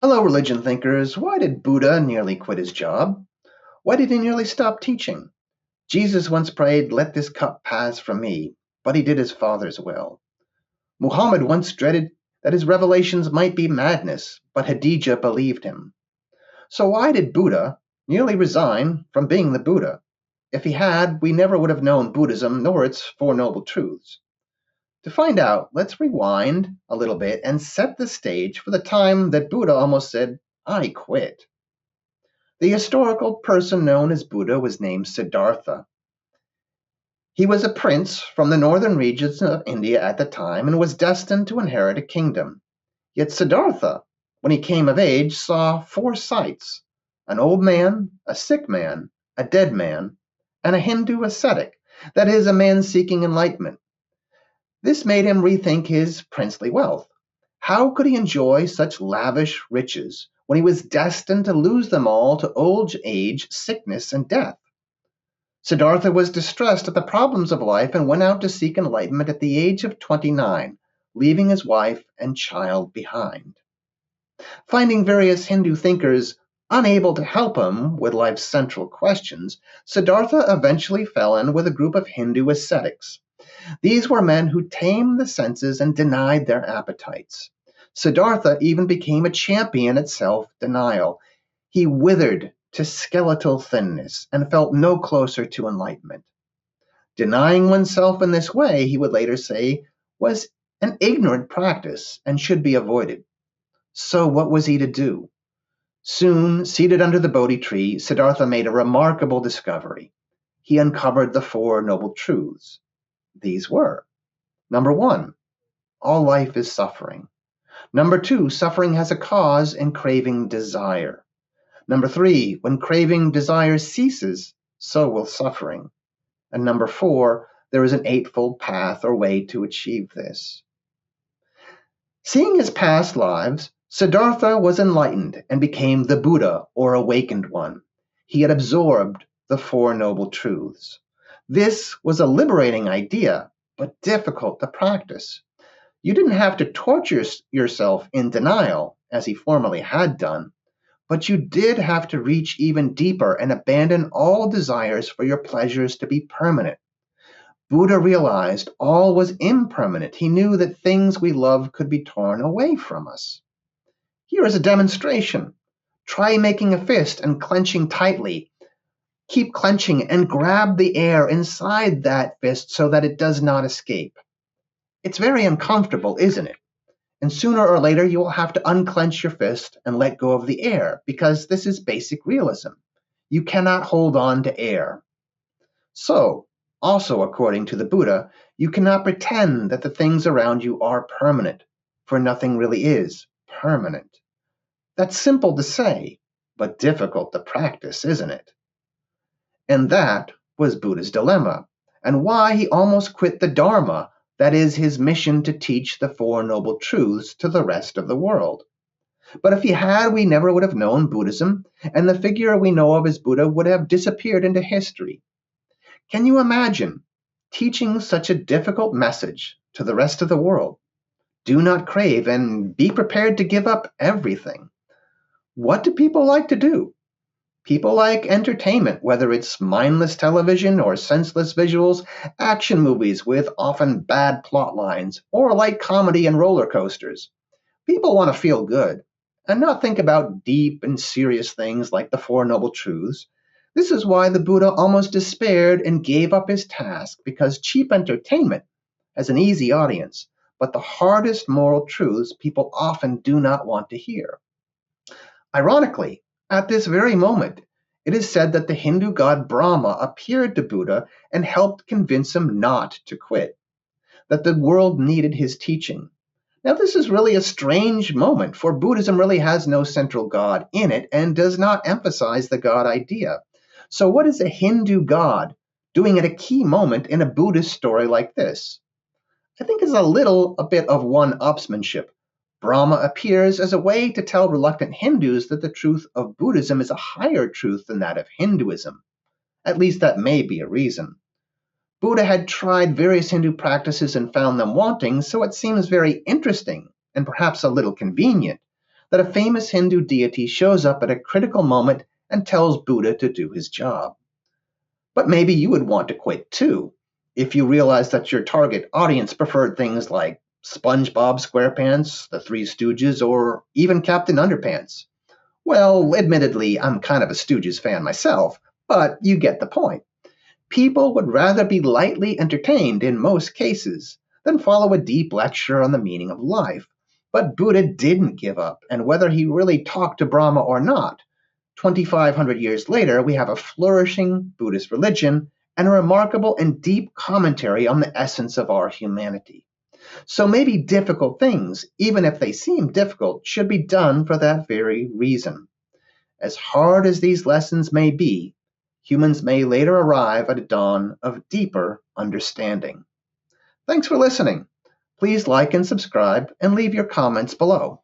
Hello, religion thinkers. Why did Buddha nearly quit his job? Why did he nearly stop teaching? Jesus once prayed, "Let this cup pass from me," but he did his Father's will. Muhammad once dreaded that his revelations might be madness, but Hadijah believed him. So why did Buddha nearly resign from being the Buddha? If he had, we never would have known Buddhism nor its Four Noble Truths. To find out, let's rewind a little bit and set the stage for the time that Buddha almost said, "I quit." The historical person known as Buddha was named Siddhartha. He was a prince from the northern regions of India at the time and was destined to inherit a kingdom. Yet Siddhartha, when he came of age, saw four sights: an old man, a sick man, a dead man, and a Hindu ascetic, that is, a man seeking enlightenment. This made him rethink his princely wealth. How could he enjoy such lavish riches when he was destined to lose them all to old age, sickness, and death? Siddhartha was distressed at the problems of life and went out to seek enlightenment at the age of 29, leaving his wife and child behind. Finding various Hindu thinkers unable to help him with life's central questions, Siddhartha eventually fell in with a group of Hindu ascetics. These were men who tamed the senses and denied their appetites. Siddhartha even became a champion at self denial. He withered to skeletal thinness and felt no closer to enlightenment. Denying oneself in this way, he would later say, was an ignorant practice and should be avoided. So, what was he to do? Soon, seated under the Bodhi tree, Siddhartha made a remarkable discovery. He uncovered the Four Noble Truths. These were: number one, all life is suffering. Number two, suffering has a cause in craving desire. Number three, when craving desire ceases, so will suffering. And number four, there is an eightfold path or way to achieve this. Seeing his past lives, Siddhartha was enlightened and became the Buddha, or awakened one. He had absorbed the Four Noble Truths. This was a liberating idea, but difficult to practice. You didn't have to torture yourself in denial, as he formerly had done, but you did have to reach even deeper and abandon all desires for your pleasures to be permanent. Buddha realized all was impermanent. He knew that things we love could be torn away from us. Here is a demonstration. Try making a fist and clenching tightly. Keep clenching and grab the air inside that fist so that it does not escape. It's very uncomfortable, isn't it? And sooner or later, you will have to unclench your fist and let go of the air, because this is basic realism. You cannot hold on to air. So, also according to the Buddha, you cannot pretend that the things around you are permanent, for nothing really is permanent. That's simple to say, but difficult to practice, isn't it? And that was Buddha's dilemma, and why he almost quit the Dharma, that is, his mission to teach the Four Noble Truths to the rest of the world. But if he had, we never would have known Buddhism, and the figure we know of as Buddha would have disappeared into history. Can you imagine teaching such a difficult message to the rest of the world? Do not crave and be prepared to give up everything. What do people like to do? People like entertainment, whether it's mindless television or senseless visuals, action movies with often bad plot lines, or light comedy and roller coasters. People want to feel good and not think about deep and serious things like the Four Noble Truths. This is why the Buddha almost despaired and gave up his task, because cheap entertainment has an easy audience, but the hardest moral truths people often do not want to hear. Ironically, at this very moment, it is said that the Hindu god Brahma appeared to Buddha and helped convince him not to quit, that the world needed his teaching. Now, this is really a strange moment, for Buddhism really has no central god in it and does not emphasize the god idea. So, what is a Hindu god doing at a key moment in a Buddhist story like this? I think it's a bit of one-upsmanship. Brahma appears as a way to tell reluctant Hindus that the truth of Buddhism is a higher truth than that of Hinduism. At least that may be a reason. Buddha had tried various Hindu practices and found them wanting, so it seems very interesting and perhaps a little convenient that a famous Hindu deity shows up at a critical moment and tells Buddha to do his job. But maybe you would want to quit too, if you realized that your target audience preferred things like SpongeBob SquarePants, The Three Stooges, or even Captain Underpants. Well, admittedly, I'm kind of a Stooges fan myself, but you get the point. People would rather be lightly entertained in most cases than follow a deep lecture on the meaning of life. But Buddha didn't give up, and whether he really talked to Brahma or not, 2,500 years later, we have a flourishing Buddhist religion and a remarkable and deep commentary on the essence of our humanity. So maybe difficult things, even if they seem difficult, should be done for that very reason. As hard as these lessons may be, humans may later arrive at a dawn of deeper understanding. Thanks for listening. Please like and subscribe and leave your comments below.